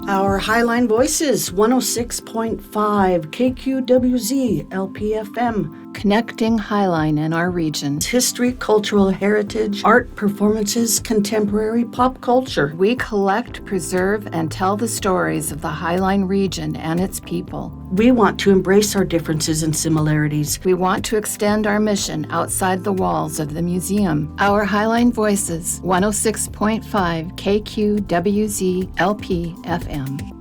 Our Highline Voices, 106.5 KQWZ LPFM. Connecting Highline and our region. History, cultural heritage, art, performances, contemporary pop culture. We collect, preserve, and tell the stories of the Highline region and its people. We want to embrace our differences and similarities. We want to extend our mission outside the walls of the museum. Our Highline Voices, 106.5 KQWZ LPFM.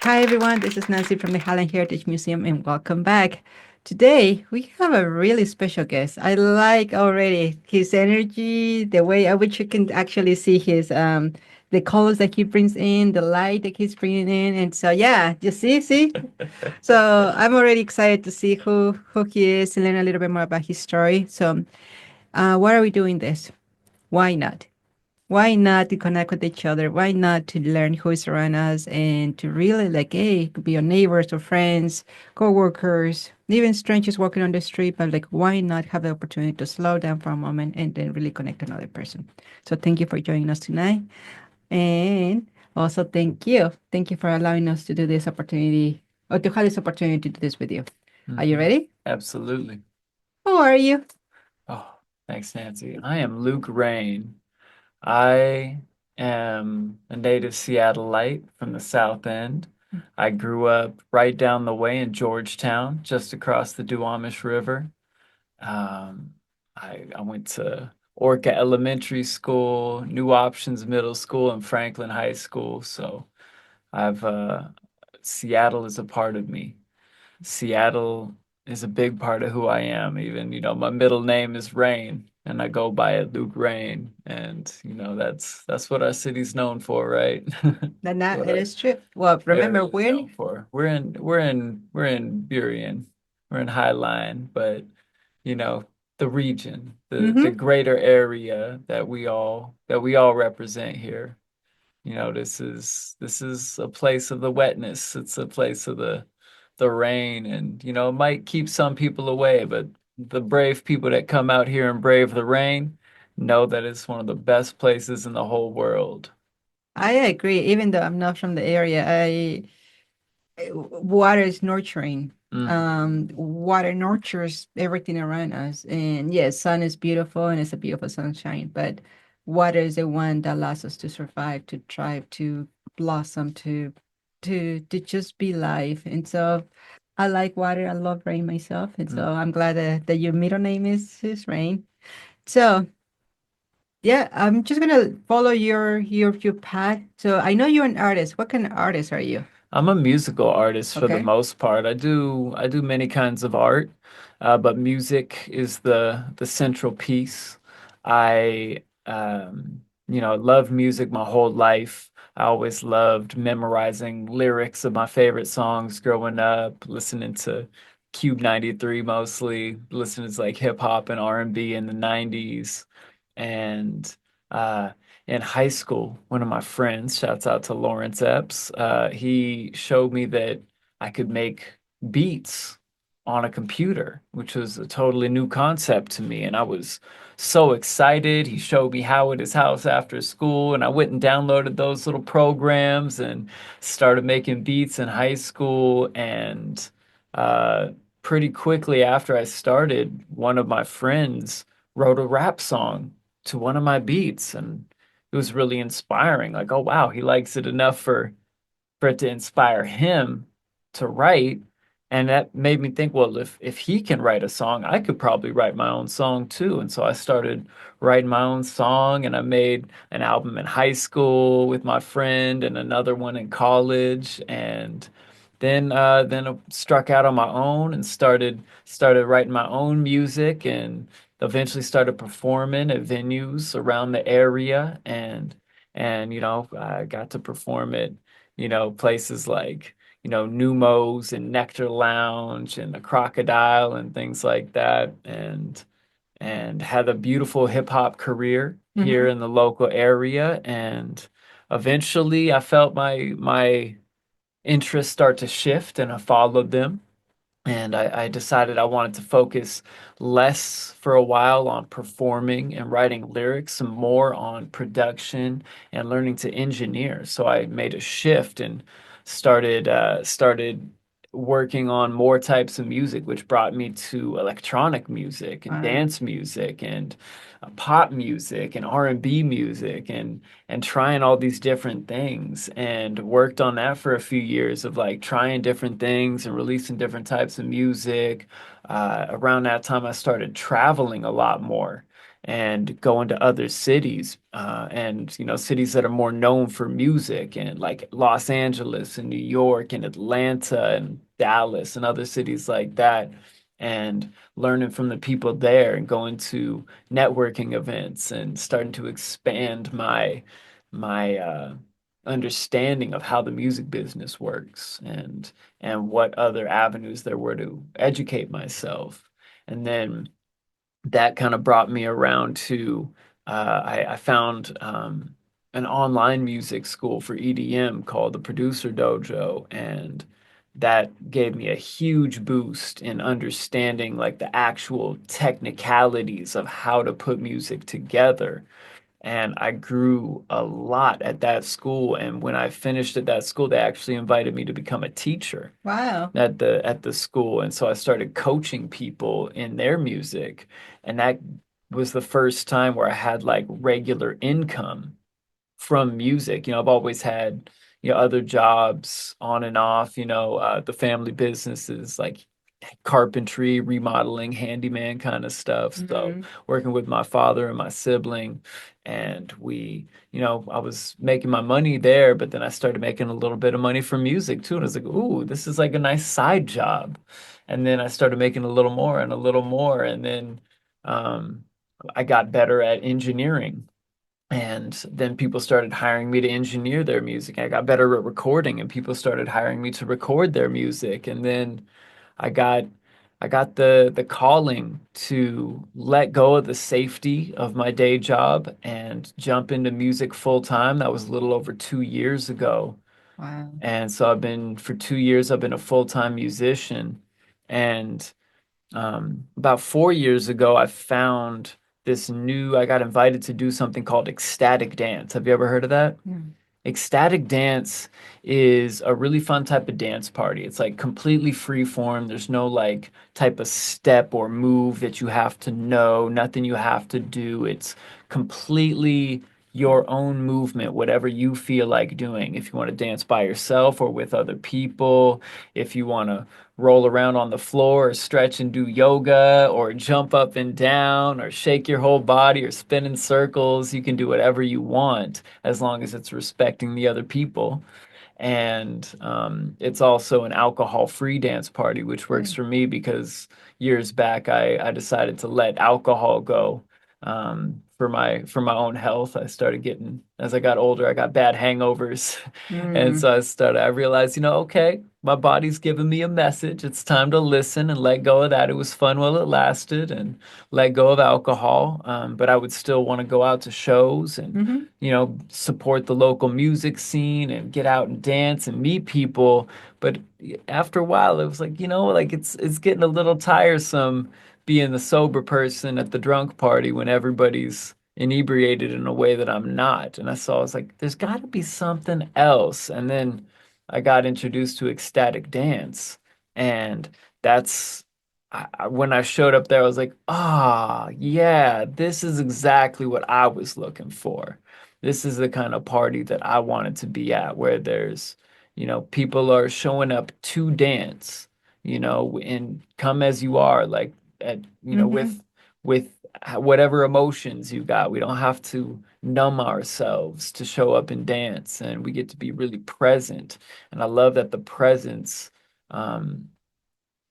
Hi everyone, this is Nancy from the Highline Heritage Museum and welcome back. Today we have a really special guest. I like already his energy, the way at which you can actually see his the colors that he brings in, the light that he's bringing in, and so yeah, you see. So I'm already excited to see who he is and learn a little bit more about his story. So, why are we doing this? Why not? Why not to connect with each other? Why not to learn who is around us and to really hey, it could be your neighbors or friends, co-workers, even strangers walking on the street, but why not have the opportunity to slow down for a moment and then really connect to another person? So thank you for joining us tonight. And also thank you. Thank you for allowing us to do this opportunity or to have this opportunity to do this with you. Are you ready? Absolutely. Who are you? Oh, thanks, Nancy. I am Luke Rain. I am a native Seattleite from the South End. I grew up right down the way in Georgetown, just across the Duwamish River. I went to Orca Elementary School, New Options Middle School, and Franklin High School. So I've Seattle is a part of me. Seattle is a big part of who I am. Even, my middle name is Rain, and I go by it Luke Rain. And, that's what our city's known for, right? That is true. Well, remember when? We're in Burien. We're in Highline, but the region, the greater area that we all represent here. This is a place of the wetness. It's a place of the rain, and it might keep some people away, but the brave people that come out here and brave the rain know that it's one of the best places in the whole world. I agree. Even though I'm not from the area, water is nurturing. Water nurtures everything around us, and yes, sun is beautiful and it's a beautiful sunshine, but water is the one that allows us to survive, to thrive, to blossom, to just be life. And so I like water. I love rain myself, and so I'm glad that your middle name is Rain. So yeah, I'm just gonna follow your path. So I know you're an artist. What kind of artist are you? I'm a musical artist for the Okay. most part. I do many kinds of art, but music is the central piece. I love music my whole life. I always loved memorizing lyrics of my favorite songs growing up, listening to Cube 93 mostly, listening to hip hop and R&B in the 90s. And uh, in high school, one of my friends, shouts out to Lawrence Epps, he showed me that I could make beats on a computer, which was a totally new concept to me. And I was so excited. He showed me how at his house after school, and I went and downloaded those little programs and started making beats in high school. And uh, pretty quickly after I started, one of my friends wrote a rap song to one of my beats, and it was really inspiring. Like, oh wow, he likes it enough for it to inspire him to write. And that made me think, well, if he can write a song, I could probably write my own song too. And so I started writing my own song, and I made an album in high school with my friend and another one in college. And then I struck out on my own and started writing my own music, and eventually started performing at venues around the area. And I got to perform at places like Numos and Nectar Lounge and the Crocodile and things like that, and had a beautiful hip hop career here in the local area. And eventually I felt my interests start to shift, and I followed them. And I decided I wanted to focus less for a while on performing and writing lyrics and more on production and learning to engineer. So I made a shift and started working on more types of music, which brought me to electronic music and Wow. dance music and pop music and R&B music and trying all these different things, and worked on that for a few years of like trying different things and releasing different types of music. Around that time, I started traveling a lot more and going to other cities, and cities that are more known for music, and like Los Angeles and New York and Atlanta and Dallas and other cities like that, and learning from the people there and going to networking events and starting to expand my understanding of how the music business works, and what other avenues there were to educate myself. And then that kind of brought me around to I found an online music school for EDM called the Producer Dojo, and that gave me a huge boost in understanding like the actual technicalities of how to put music together. And I grew a lot at that school. And when I finished at that school, they actually invited me to become a teacher Wow. at the school. And so I started coaching people in their music. And that was the first time where I had like regular income from music. I've always had, other jobs on and off, the family businesses like carpentry, remodeling, handyman kind of stuff. So Mm-hmm. working with my father and my sibling, and I was making my money there, but then I started making a little bit of money from music too. And I was like, ooh, this is like a nice side job. And then I started making a little more and a little more. And then um, I got better at engineering. And then people started hiring me to engineer their music. I got better at recording, and people started hiring me to record their music. And then I got I got the calling to let go of the safety of my day job and jump into music full time. That was a little over 2 years ago. Wow. And so for 2 years, I've been a full-time musician. And about 4 years ago, I got invited to do something called ecstatic dance. Have you ever heard of that? Mm. Ecstatic dance is a really fun type of dance party. It's like completely free form. There's no like type of step or move that you have to know, nothing you have to do. It's completely your own movement, whatever you feel like doing. If you want to dance by yourself or with other people, if you want to roll around on the floor or stretch and do yoga or jump up and down or shake your whole body or spin in circles, you can do whatever you want as long as it's respecting the other people. And it's also an alcohol-free dance party, which works Right. for me because years back I decided to let alcohol go, for my own health. I started getting, as I got older, I got bad hangovers. And Mm. so I realized, okay, my body's giving me a message. It's time to listen and let go of that. It was fun while it lasted, and let go of alcohol. But I would still want to go out to shows and Mm-hmm. support the local music scene and get out and dance and meet people. But after a while, it was like, like it's getting a little tiresome being the sober person at the drunk party when everybody's inebriated in a way that I'm not. And I was like, there's got to be something else. And then I got introduced to ecstatic dance, and that's when I showed up there, I was like, ah, yeah, this is exactly what I was looking for. This is the kind of party that I wanted to be at, where there's, people are showing up to dance, and come as you are, like at, Mm-hmm. with whatever emotions you got. We don't have to numb ourselves to show up and dance, and we get to be really present. And I love that the presence um,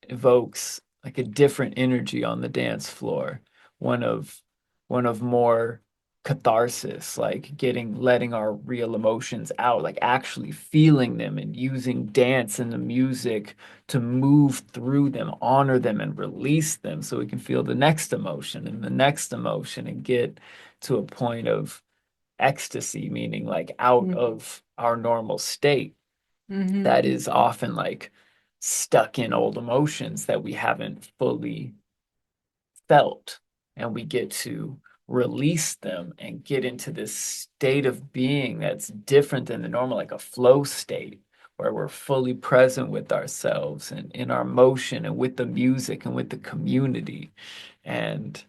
evokes like a different energy on the dance floor, one of one of more catharsis, like letting our real emotions out, like actually feeling them and using dance and the music to move through them, honor them, and release them so we can feel the next emotion and the next emotion and get to a point of ecstasy, meaning like out Mm-hmm. of our normal state. Mm-hmm. That is often like stuck in old emotions that we haven't fully felt, and we get to release them and get into this state of being that's different than the normal, like a flow state where we're fully present with ourselves and in our motion and with the music and with the community. And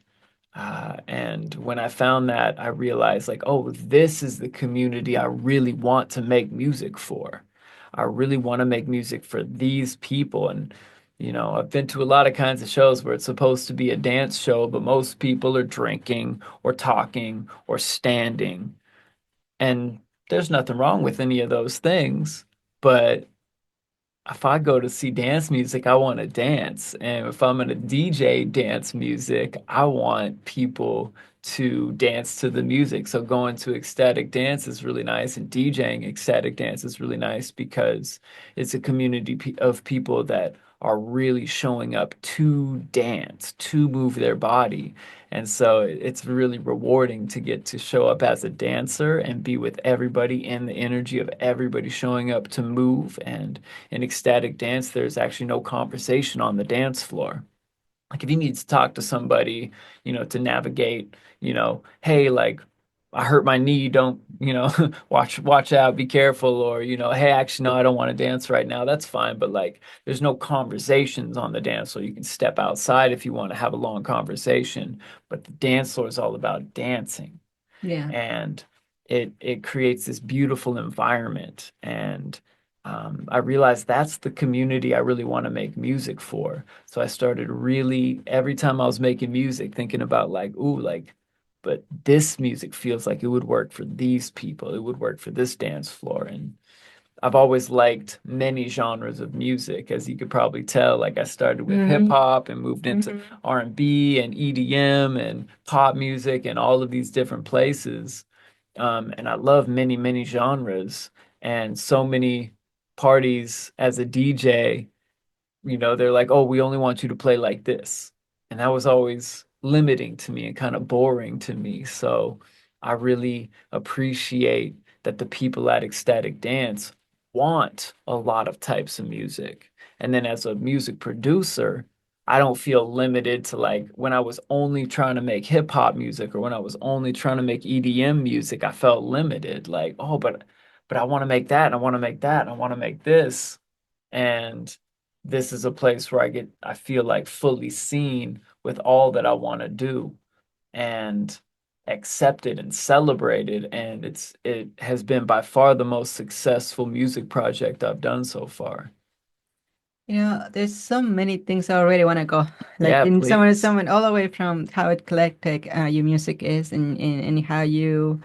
when I found that, I realized like, oh, this is the community I really want to make music for. I really want to make music for these people. And, I've been to a lot of kinds of shows where it's supposed to be a dance show, but most people are drinking or talking or standing. And there's nothing wrong with any of those things. But if I go to see dance music, I want to dance. And if I'm going to DJ dance music, I want people to dance to the music. So going to ecstatic dance is really nice, and DJing ecstatic dance is really nice because it's a community of people that are really showing up to dance, to move their body. And so it's really rewarding to get to show up as a dancer and be with everybody in the energy of everybody showing up to move. And in ecstatic dance, there's actually no conversation on the dance floor. Like if you need to talk to somebody, to navigate, hey, like I hurt my knee, don't, watch out, be careful, or, hey, actually, no, I don't want to dance right now. That's fine. But like there's no conversations on the dance floor. You can step outside if you want to have a long conversation, but the dance floor is all about dancing. Yeah. And it creates this beautiful environment. And I realized that's the community I really want to make music for. So I started really, every time I was making music, thinking about like, ooh, like, but this music feels like it would work for these people. It would work for this dance floor. And I've always liked many genres of music, as you could probably tell. Like I started with hip hop and moved into R&B and EDM and pop music and all of these different places. And I love many, many genres and so many parties as a DJ. They're like, oh, we only want you to play like this. And that was always limiting to me and kind of boring to me. So I really appreciate that the people at Ecstatic Dance want a lot of types of music. And then as a music producer, I don't feel limited to like when I was only trying to make hip hop music or when I was only trying to make EDM music, I felt limited. Like, oh, but I want to make that and I want to make that and I want to make this. And this is a place where I feel like fully seen with all that I want to do and accepted and celebrated. And it has been by far the most successful music project I've done so far. There's so many things I already want to go. Like Yeah, in please. someone all the way from how eclectic your music is and how you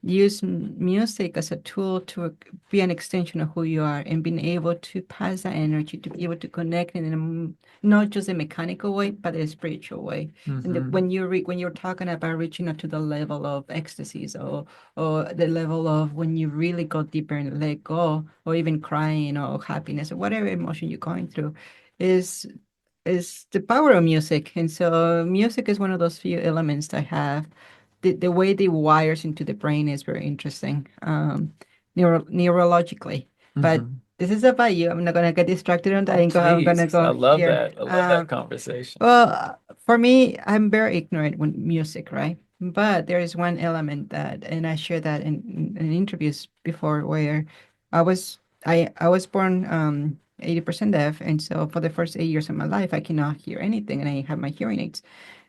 use music as a tool to be an extension of who you are and being able to pass that energy to be able to connect in not just a mechanical way but a spiritual way. And Hmm. when you're talking about reaching out to the level of ecstasies or the level of when you really go deeper and let go or even crying or happiness or whatever emotion you're going through is is the power of music. And so music is one of those few elements that have the way they wires into the brain is very interesting, neurologically. But Hmm. this is about you. I'm not gonna get distracted on that Oh, and go. I'm gonna please. I go love here. that. I love that conversation. Well, for me, I'm very ignorant with music, right? But there is one element that, and I shared that in interviews before, where I was born 80% deaf, and so for the first 8 years of my life, I cannot hear anything, and I have my hearing aids.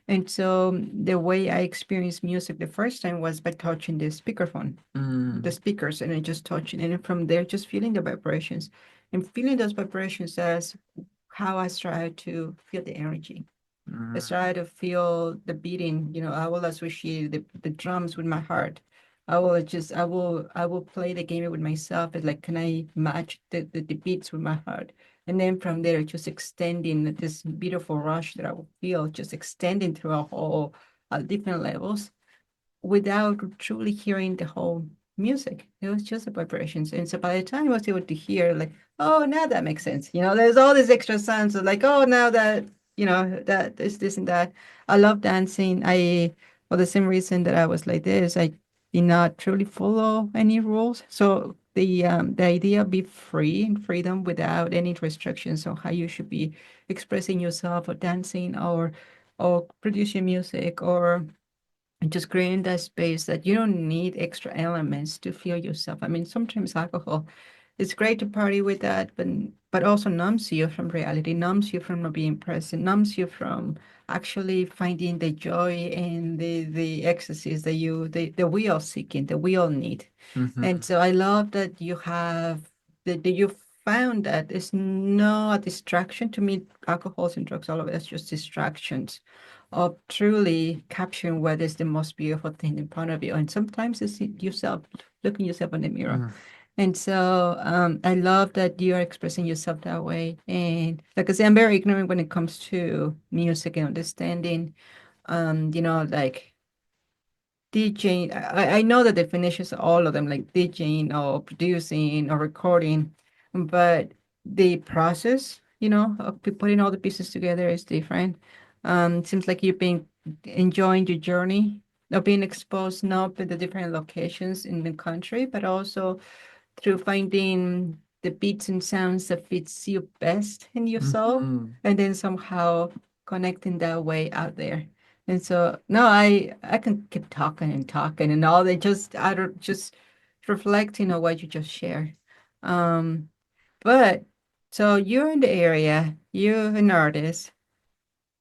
And so the way I experienced music the first time was by touching the speakerphone, the Mm, speakers, and I just touching, and from there, just feeling the vibrations, and feeling those vibrations as how I started to feel the energy. I mm, started to feel the beating. I will associate the drums with my heart. I will play the game with myself. It's like, can I match the beats with my heart? And then from there, just extending this beautiful rush that I will feel, just extending through a whole different levels without truly hearing the whole music. It was just the vibrations. And so by the time I was able to hear, like, oh, now that makes sense. There's all these extra sounds of like, oh, now that, that is this and that. I love dancing. For the same reason that I was like this, I did not truly follow any rules. So the idea of be free and freedom without any restrictions on how you should be expressing yourself or dancing or producing music or just creating that space that you don't need extra elements to feel yourself. I mean, sometimes alcohol, it's great to party with that, but also numbs you from reality, numbs you from not being present, numbs you from actually finding the joy and the ecstasies that we all seeking, that we all need. And Hmm. so I love that you have that you found that it's not a distraction. To me, alcohols and drugs, all of it is just distractions of truly capturing what is the most beautiful thing in front of you. And sometimes it's yourself, looking yourself in the mirror. And so I love that you are expressing yourself that way. And like I say, I'm very ignorant when it comes to music and understanding, like DJing. I know the definitions of all of them, like DJing or producing or recording, but the process, of putting all the pieces together is different. It seems like you've been enjoying your journey of being exposed not to the different locations in the country, but also through finding the beats and sounds that fits you best in your soul, Hmm. and then somehow connecting that way out there. And so, no, I can keep talking and talking and all. They just I don't just reflecting on what you just shared. Um, but so you're in the area, you're an artist.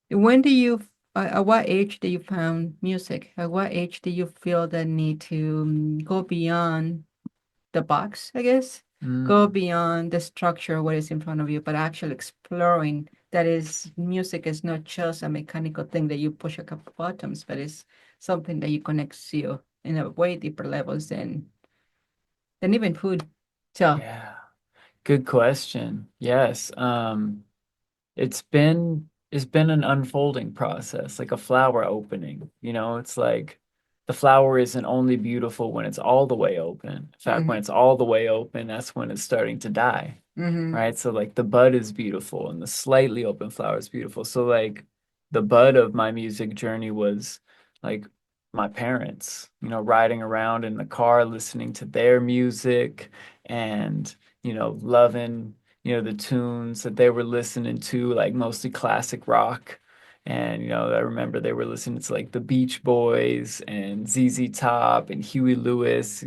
When do you, at what age do you found music? At what age do you feel the need to go beyond the box, I guess, go Mm. beyond the structure of what is in front of you, but actually exploring that is music is not just a mechanical thing that you push a couple buttons, but it's something that you connects you in a way deeper levels than even food. So, Yeah. Good question. Yes. It's been an unfolding process, like a flower opening. It's like the flower isn't only beautiful when it's all the way open. In fact, when mm-hmm, it's all the way open, that's when it's starting to die, mm-hmm, right? So like the bud is beautiful and the slightly open flower is beautiful. So like the bud of my music journey was like my parents, riding around in the car listening to their music and, loving, the tunes that they were listening to, like mostly classic rock. And, I remember they were listening to like the Beach Boys and ZZ Top and Huey Lewis.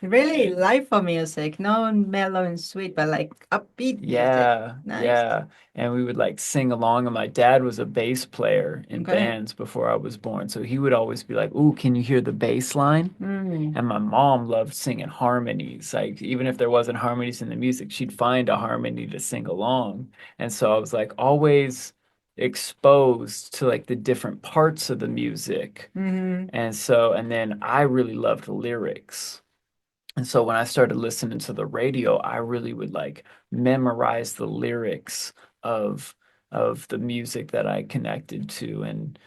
really life music, not mellow and sweet, but like upbeat music. Yeah, Nice. yeah. And we would like sing along. And my dad was a bass player in Okay. bands before I was born. So he would always be like, "Ooh, can you hear the bass line?" Mm. And my mom loved singing harmonies. Like even if there wasn't harmonies in the music, she'd find a harmony to sing along. And so I was like always exposed to like the different parts of the music. Mm-hmm. And then I really loved the lyrics. And so when I started listening to the radio, I really would like memorize the lyrics of of the music that I connected to. And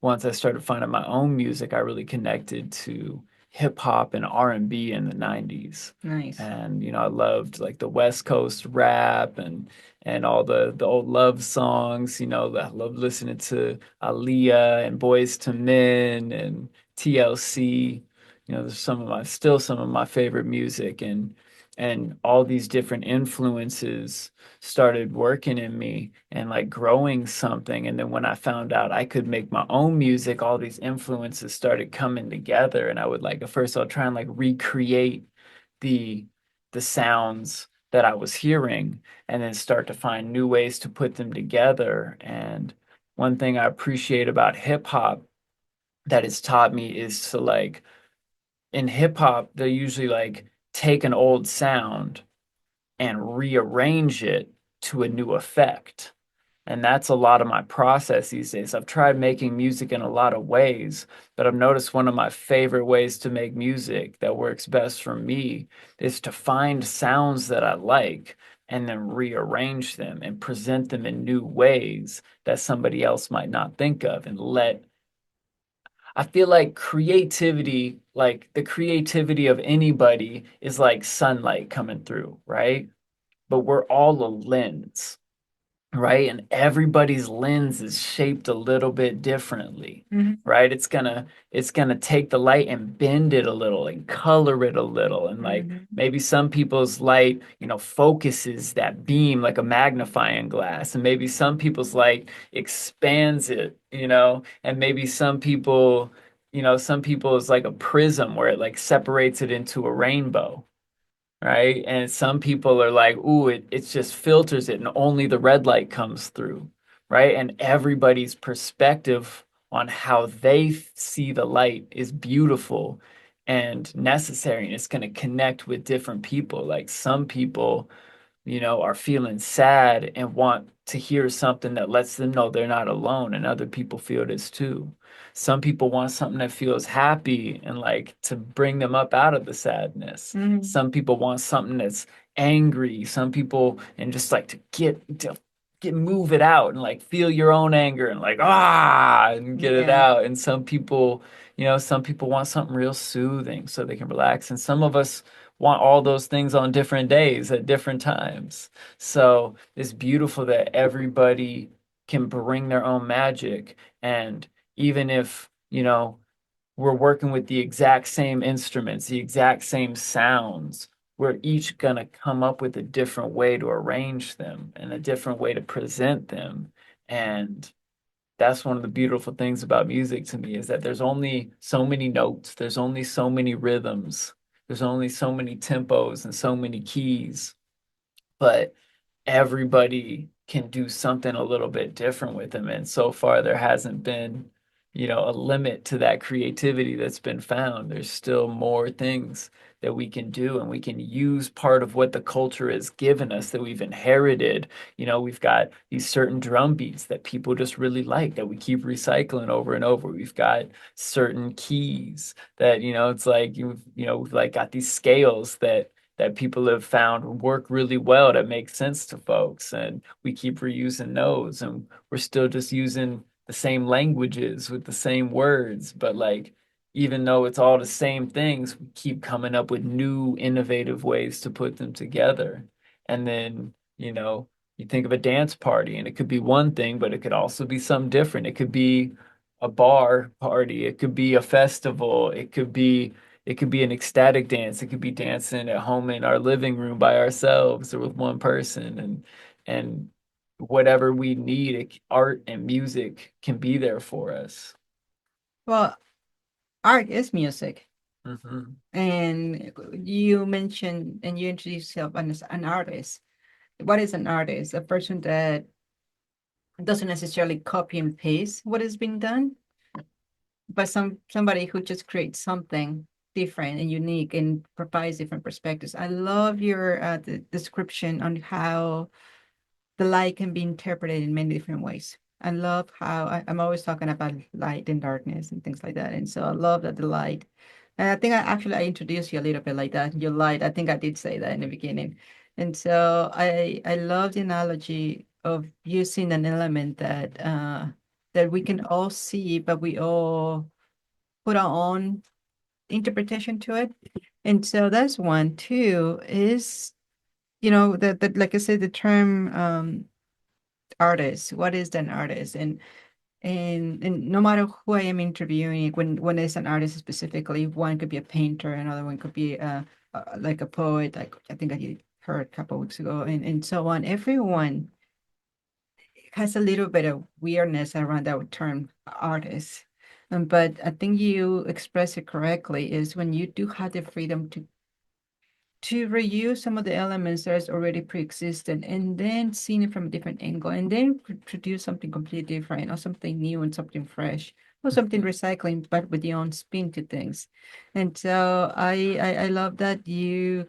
once I started finding my own music, I really connected to hip hop and R&B in the 90s. Nice. And I loved like the West Coast rap and all the old love songs. I loved listening to Aaliyah and Boys to Men and TLC. There's some of my favorite music, and all these different influences started working in me and like growing something. And then when I found out I could make my own music, all these influences started coming together. And I would like at first I'll try and like recreate the the sounds that I was hearing and then start to find new ways to put them together. And one thing I appreciate about hip hop that it's taught me is to like in hip hop, they usually like take an old sound and rearrange it to a new effect. And that's a lot of my process these days. I've tried making music in a lot of ways, but I've noticed one of my favorite ways to make music that works best for me is to find sounds that I like and then rearrange them and present them in new ways that somebody else might not think of and let I feel like creativity, like the creativity of anybody is like sunlight coming through, right? But we're all a lens. right? And everybody's lens is shaped a little bit differently, Mhm. right? It's gonna take the light and bend it a little and color it a little. And like Mhm. maybe some people's light, focuses that beam like a magnifying glass. And maybe some people's light expands it, and maybe some people is like a prism where it like separates it into a rainbow, right? And some people are like, ooh, it just filters it and only the red light comes through, right? And everybody's perspective on how they see the light is beautiful and necessary, and it's going to connect with different people. Like some people are feeling sad and want to hear something that lets them know they're not alone, and other people feel this too. Some people want something that feels happy and like to bring them up out of the sadness. Mhm. Some people want something that's angry. Some people and just like to get move it out and like feel your own anger and like and get it Yeah. out. And some people want something real soothing so they can relax. And some of us want all those things on different days at different times. So it's beautiful that everybody can bring their own magic. And even if, we're working with the exact same instruments, the exact same sounds, we're each going to come up with a different way to arrange them and a different way to present them. And that's one of the beautiful things about music to me is that there's only so many notes, there's only so many rhythms, there's only so many tempos and so many keys, but everybody can do something a little bit different with them. And so far, there hasn't been, a limit to that creativity that's been found. There's still more things that we can do, and we can use part of what the culture has given us that we've inherited. We've got these certain drum beats that people just really like that we keep recycling over and over. We've got certain keys that, it's like we've like got these scales that people have found work really well that make sense to folks. And we keep reusing those, and we're still just using the same languages with the same words. But like, even though it's all the same things, we keep coming up with new, innovative ways to put them together. And then, you think of a dance party, and it could be one thing, but it could also be something different. It could be a bar party, it could be a festival, it could be an ecstatic dance. It could be dancing at home in our living room by ourselves or with one person, and whatever we need, art and music can be there for us. Well, art is music. Hmm. And you mentioned and you introduced yourself as an artist. What is an artist? A person that doesn't necessarily copy and paste what has been done, but somebody who just creates something different and unique and provides different perspectives. I love your the description on how the light can be interpreted in many different ways. I love how I'm always talking about light and darkness and things like that. And so I love that the light. And I think I introduced you a little bit like that. Your light. I think I did say that in the beginning. And so I love the analogy of using an element that we can all see, but we all put our own interpretation to it. And so that's one. Two is, that like I said, the term artist. What is an artist? And no matter who I am interviewing, when it's an artist specifically, one could be a painter, another one could be like a poet, like I think I heard a couple of weeks ago, and so on. Everyone has a little bit of weirdness around that term artist. But I think you express it correctly is when you do have the freedom to reuse some of the elements that is already pre-existent and then seeing it from a different angle and then produce something completely different or something new and something fresh or something recycling but with your own spin to things. And so I love that you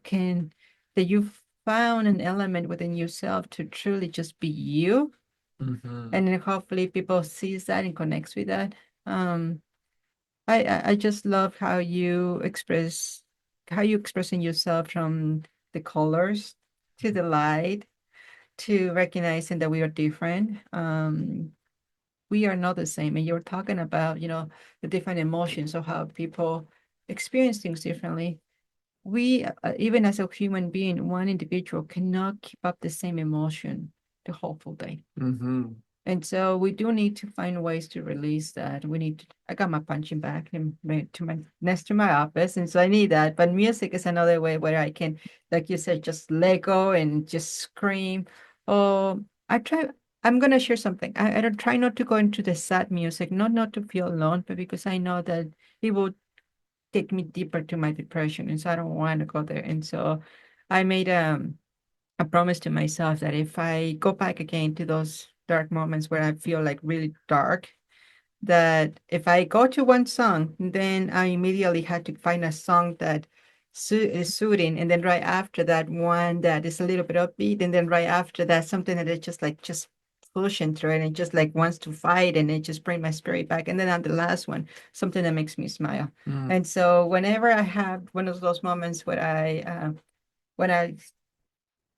found an element within yourself to truly just be you, Hmm. and then hopefully people sees that and connects with that. um I just love how you expressing yourself from the colors to the light to recognizing that we are different. We are not the same, and you're talking about the different emotions of how people experience things differently. We even as a human being, one individual cannot keep up the same emotion the whole full day. Mm-hmm. And so we do need to find ways to release that. We need to, I got my punching bag to my next to my office, and so I need that. But music is another way where I can, like you said, just let go and just scream. Oh, I try. I'm gonna share something. I don't try not to go into the sad music, not to feel alone, but because I know that it will take me deeper to my depression, and so I don't want to go there. And so I made a promise to myself that if I go back again to those dark moments where I feel like really dark, that if I go to one song, then I immediately had to find a song that is soothing, and then right after that, one that is a little bit upbeat, and then right after that, something that is just pushing through it and just like wants to fight, and it just bring my spirit back. And then on the last one, something that makes me smile. Mm. And so whenever I have one of those moments where I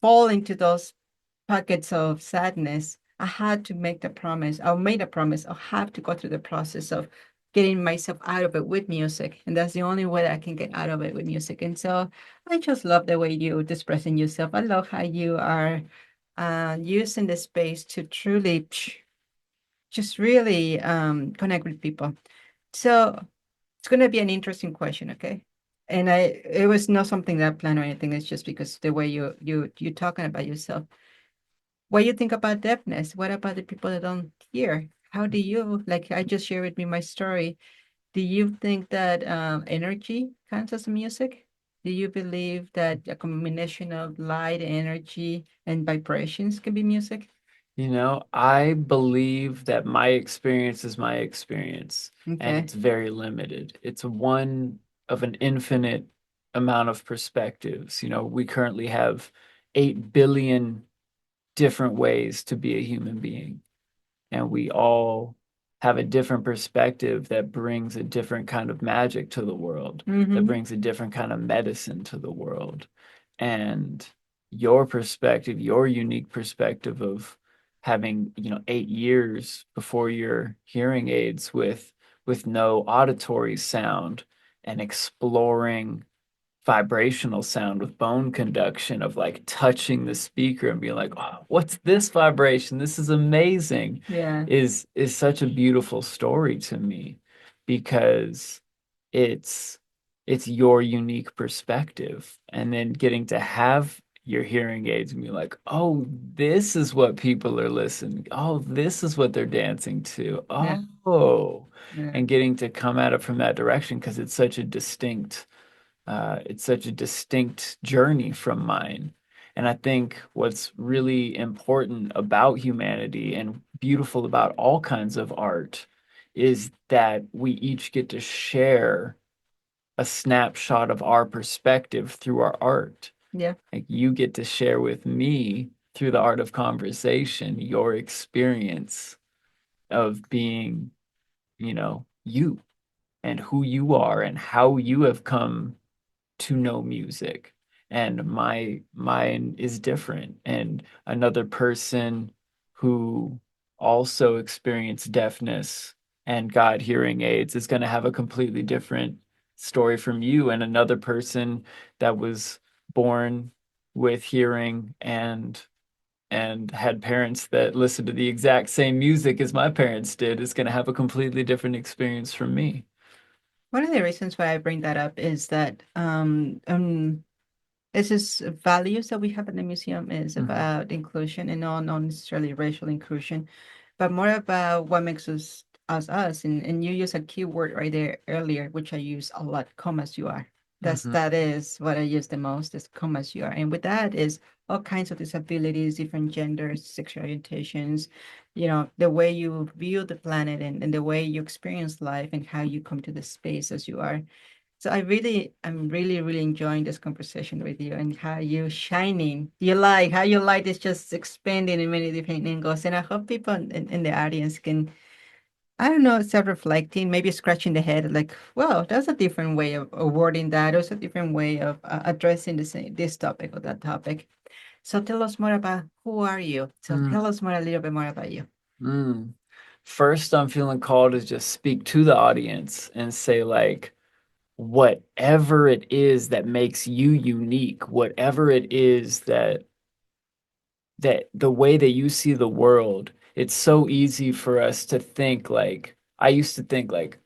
fall into those pockets of sadness, I had to make the promise. I made a promise. I have to go through the process of getting myself out of it with music, and that's the only way that I can get out of it with music. And so I just love the way you expressing yourself. I love how you are using the space to truly just really connect with people. So it's going to be an interesting question, okay? And it was not something that I planned or anything. It's just because the way you're talking about yourself. What do you think about deafness? What about the people that don't hear? How do you, like I just shared with me my story, do you think that energy counts as music? Do you believe that a combination of light, energy, and vibrations can be music? You know, I believe that my experience is my experience, and Okay. it's very limited. It's one of an infinite amount of perspectives. You know, we currently have 8 billion different ways to be a human being, and we all have a different perspective that brings a different kind of magic to the world, that Mm-hmm. brings a different kind of medicine to the world. And your perspective, your unique perspective of having, 8 years before your hearing aids with no auditory sound and exploring vibrational sound with bone conduction of like touching the speaker and being like, oh, what's this vibration? This is amazing. Yeah. Is such a beautiful story to me because it's it's your unique perspective. And then getting to have your hearing aids and be like, oh, this is what people are listening. Oh, this is what they're dancing to. Yeah. Oh, Yeah. and getting to come at it from that direction because it's such a distinct journey from mine. And I think what's really important about humanity and beautiful about all kinds of art is that we each get to share a snapshot of our perspective through our art. Yeah. Like you get to share with me through the art of conversation your experience of being, you and who you are and how you have come to know music, and mine is different, and another person who also experienced deafness and got hearing aids is going to have a completely different story from you, and another person that was born with hearing and had parents that listened to the exact same music as my parents did is going to have a completely different experience from me. One of the reasons why I bring that up is that this is values that we have in the museum is Mhm. about inclusion and not necessarily racial inclusion, but more about what makes us. And you use a keyword right there earlier, which I use a lot, come as you are. Mhm. That is what I use the most is come as you are. And with that is all kinds of disabilities, different genders, sexual orientations, the way you view the planet and the way you experience life and how you come to the space as you are. So I'm really, really enjoying this conversation with you and how you shining. How your light is just expanding in many different angles. And I hope people in the audience can, I don't know, self-reflecting, maybe scratching the head, like, well, that's a different way of wording that. There's a different way of addressing this topic or that topic. So tell us more about who are you? So Mm. tell us a little bit more about you. Mm. First, I'm feeling called to just speak to the audience and say, like, whatever it is that makes you unique, whatever it is that that the way that you see the world, it's so easy for us to think like, I used to think like,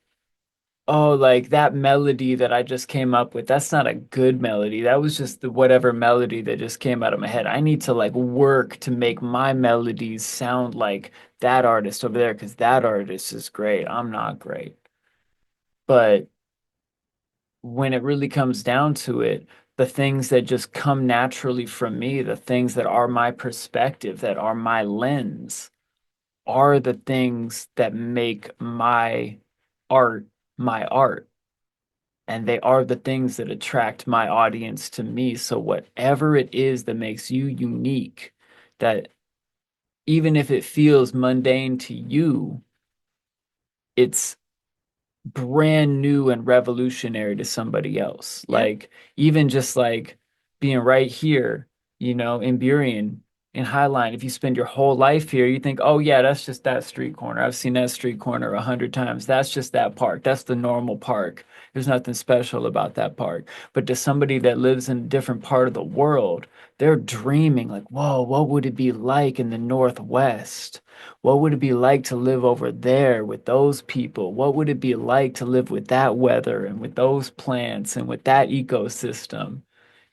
oh, like that melody that I just came up with, that's not a good melody. That was just the whatever melody that just came out of my head. I need to like work to make my melodies sound like that artist over there because that artist is great. I'm not great. But when it really comes down to it, the things that just come naturally from me, the things that are my perspective, that are my lens, are the things that make my art my art. And they are the things that attract my audience to me. So, whatever it is that makes you unique, that even if it feels mundane to you, it's brand new and revolutionary to somebody else. Yeah, Like even just like being right here, in Burien, in Highline, if you spend your whole life here, you think, oh yeah, that's just that street corner. I've seen that street corner 100 times. That's just that park. That's the normal park. There's nothing special about that park. But to somebody that lives in a different part of the world, they're dreaming like, whoa, what would it be like in the Northwest? What would it be like to live over there with those people? What would it be like to live with that weather and with those plants and with that ecosystem?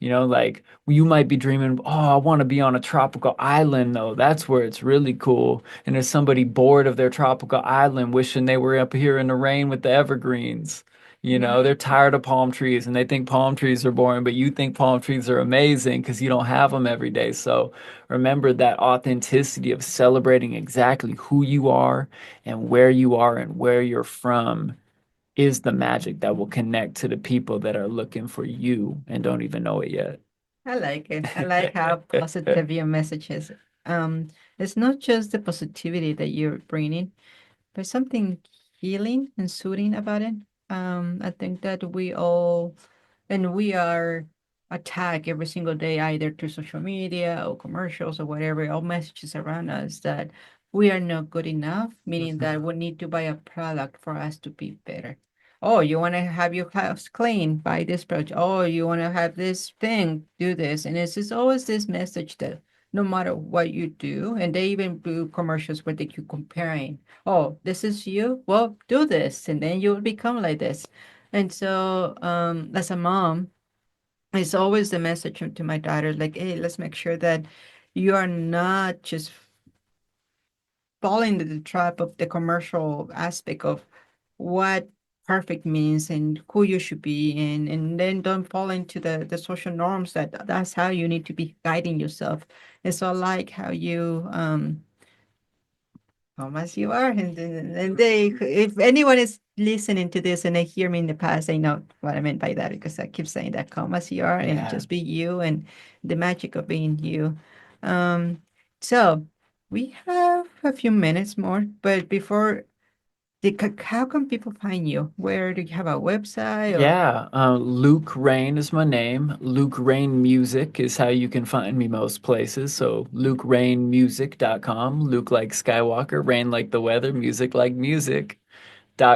Like you might be dreaming, oh, I want to be on a tropical island, though. That's where it's really cool. And there's somebody bored of their tropical island wishing they were up here in the rain with the evergreens. yeah. They're tired of palm trees and they think palm trees are boring, but you think palm trees are amazing because you don't have them every day. So remember that authenticity of celebrating exactly who you are and where you're from is the magic that will connect to the people that are looking for you and don't even know it yet. I like it. I like how positive your message is. Um, it's not just the positivity that you're bringing, there's something healing and soothing about it. I think that we all, and we are attacked every single day, either through social media or commercials or whatever, all messages around us that we are not good enough, meaning that we need to buy a product for us to be better. Oh, you want to have your house clean? Buy this product. Oh, you want to have this thing? Do this. And it's just always this message that no matter what you do, and they even do commercials where they keep comparing, oh, this is you, well, do this and then you'll become like this. And so as a mom, it's always the message to my daughter, like, hey, let's make sure that you are not just falling into the trap of the commercial aspect of what perfect means and who you should be and then don't fall into the social norms that's how you need to be guiding yourself. And so I like how you come as you are. And they, if anyone is listening to this and they hear me in the past, they know what I meant by that because I keep saying that come as you are and Yeah. just be you and the magic of being you. Um, so we have a few minutes more, but before how can people find you? Where do you have a website or? Yeah, Luke Rain is my name. Luke Rain Music is how you can find me most places. So LukeRainMusic.com. Luke like Skywalker, rain like the weather, music like music.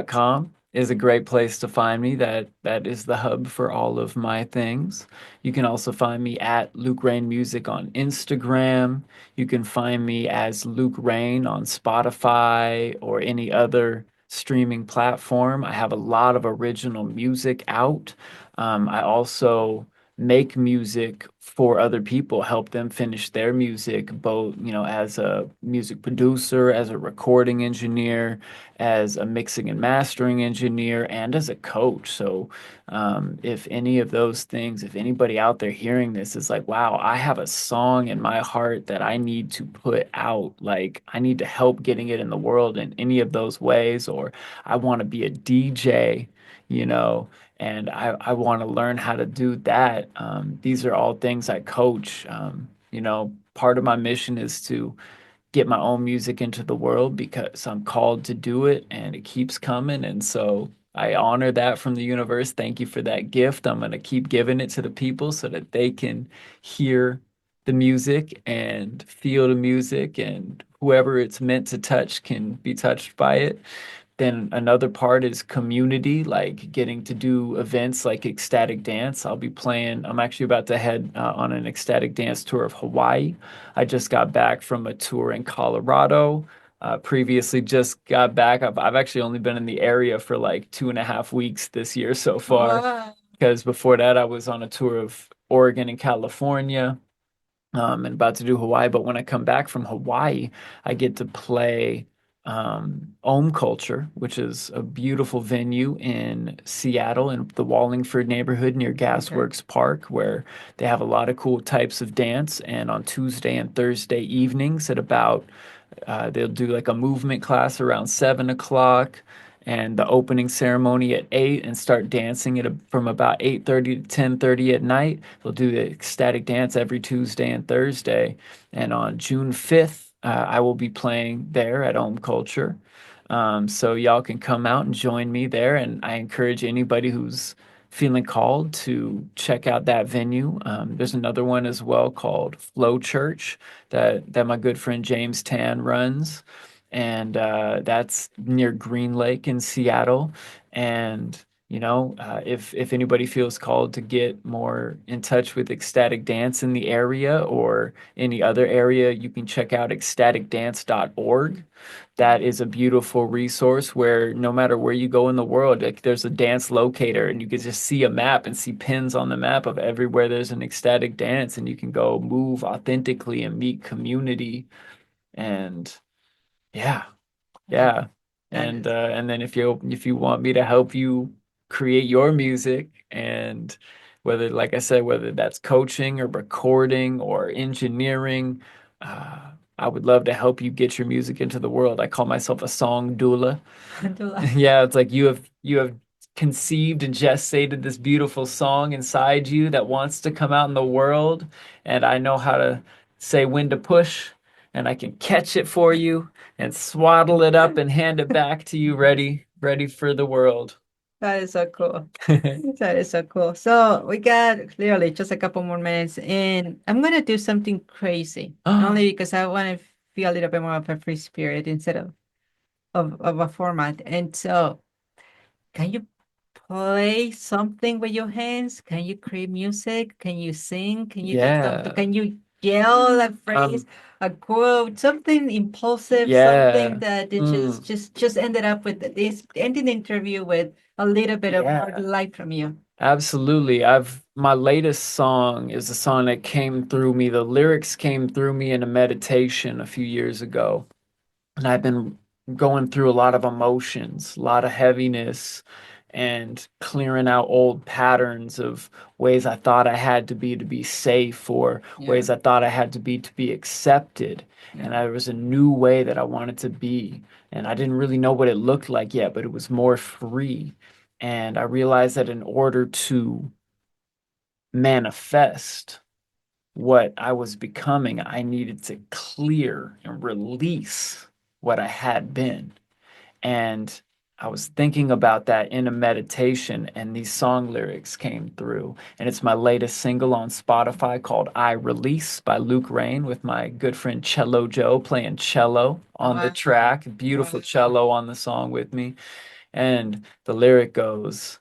Com is a great place to find me. That is the hub for all of my things. You can also find me at Luke Rain Music on Instagram. You can find me as Luke Rain on Spotify or any other streaming platform. I have a lot of original music out. I also make music for other people, help them finish their music, both, as a music producer, as a recording engineer, as a mixing and mastering engineer, and as a coach. So, if any of those things, if anybody out there hearing this is like, wow, I have a song in my heart that I need to put out, like I need to help getting it in the world in any of those ways, or I want to be a DJ, you know, and I want to learn how to do that. These are all things I coach. Part of my mission is to get my own music into the world because I'm called to do it and it keeps coming. And so I honor that from the universe. Thank you for that gift. I'm going to keep giving it to the people so that they can hear the music and feel the music, and whoever it's meant to touch can be touched by it. Then another part is community, like getting to do events like ecstatic dance. I'm actually about to head on an ecstatic dance tour of Hawaii. I just got back from a tour in Colorado. Previously just got back. I've actually only been in the area for like 2.5 weeks this year so far, Wow. because before that I was on a tour of Oregon and California, and about to do Hawaii. But when I come back from Hawaii, I get to play Ohm Culture, which is a beautiful venue in Seattle in the Wallingford neighborhood near Okay. Gasworks Park, where they have a lot of cool types of dance. And on Tuesday and Thursday evenings at about they'll do like a movement class around 7 o'clock, and the opening ceremony at 8, and start dancing from about 8:30 to 10:30 at night. They'll do the ecstatic dance every Tuesday and Thursday. And on June 5th, I will be playing there at Ohm Culture. So y'all can come out and join me there. And I encourage anybody who's feeling called to check out that venue. There's another one as well called Flow Church that my good friend James Tan runs, and that's near Green Lake in Seattle. And if anybody feels called to get more in touch with ecstatic dance in the area or any other area, you can check out ecstaticdance.org. That is a beautiful resource where no matter where you go in the world, like there's a dance locator, and you can just see a map and see pins on the map of everywhere there's an ecstatic dance, and you can go move authentically and meet community. And yeah, yeah. And then if you want me to help you create your music, and whether, like I said, whether that's coaching or recording or engineering, I would love to help you get your music into the world. I call myself a song doula. Yeah, it's like you have conceived and gestated this beautiful song inside you that wants to come out in the world, and I know how to say when to push, and I can catch it for you and swaddle it up and hand it back to you ready for the world. That is so cool. That is so cool. So we got clearly just a couple more minutes, and I'm gonna do something crazy only because I want to feel a little bit more of a free spirit instead of a format. And so, can you play something with your hands? Can you create music? Can you sing? Can you do something? Yeah. Can you yell a phrase, a quote, something impulsive, Yeah. something that it just ended up with this ending the interview with a little bit of more Yeah. light from you. Absolutely. My latest song is a song that came through me. The lyrics came through me in a meditation a few years ago. And I've been going through a lot of emotions, a lot of heaviness, and clearing out old patterns of ways I thought I had to be safe, or ways I thought I had to be accepted. And there was a new way that I wanted to be. And I didn't really know what it looked like yet, but it was more free. And I realized that in order to manifest what I was becoming, I needed to clear and release what I had been. And I was thinking about that in a meditation, and these song lyrics came through. And it's my latest single on Spotify called I Release by Luke Rain, with my good friend Cello Joe playing cello on the track. Beautiful cello on the song with me. And the lyric goes,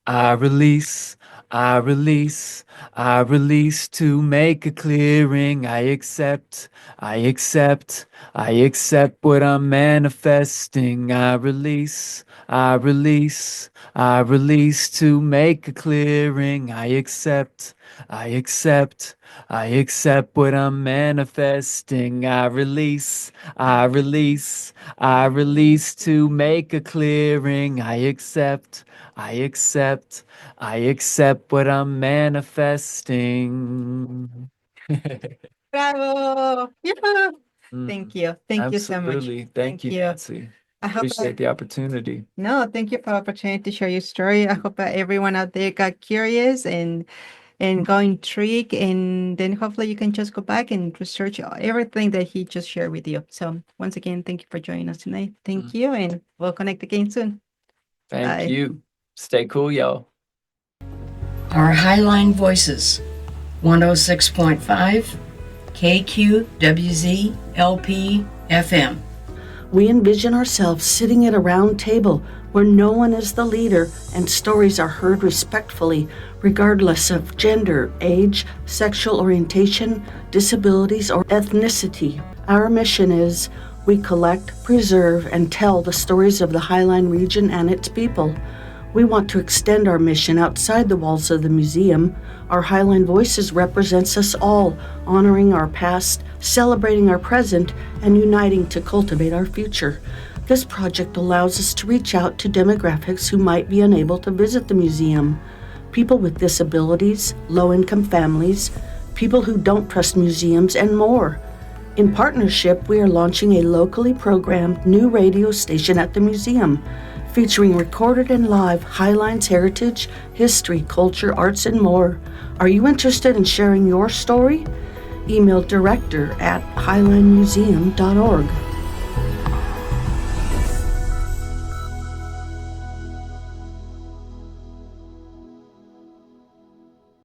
I release, I release, I release to make a clearing. I accept, I accept, I accept what I'm manifesting. I release, I release, I release to make a clearing. I accept, I accept, I accept what I'm manifesting. I release, I release, I release to make a clearing. I accept, I accept, I accept what I'm manifesting. Bravo! Yeah. Thank you. Thank you so much. Absolutely. Thank you, you. Nancy. I hope Appreciate the opportunity. no, thank you for the opportunity to share your story. I hope that everyone out there got curious and got intrigued, and then hopefully you can just go back and research everything that he just shared with you. So once again, thank you for joining us tonight. Thank you, and we'll connect again soon. Thank Bye. you. Stay cool, y'all. Our Highline Voices, 106.5 KQWZ LP FM. We envision ourselves sitting at a round table where no one is the leader and stories are heard respectfully, regardless of gender, age, sexual orientation, disabilities, or ethnicity. Our mission is we collect, preserve, and tell the stories of the Highline region and its people. We want to extend our mission outside the walls of the museum. Our Highline Voices represents us all, honoring our past, celebrating our present, and uniting to cultivate our future. This project allows us to reach out to demographics who might be unable to visit the museum. People with disabilities, low-income families, people who don't trust museums, and more. In partnership, we are launching a locally programmed new radio station at the museum, featuring recorded and live Highline's heritage, history, culture, arts, and more. Are you interested in sharing your story? Email director@highlinemuseum.org.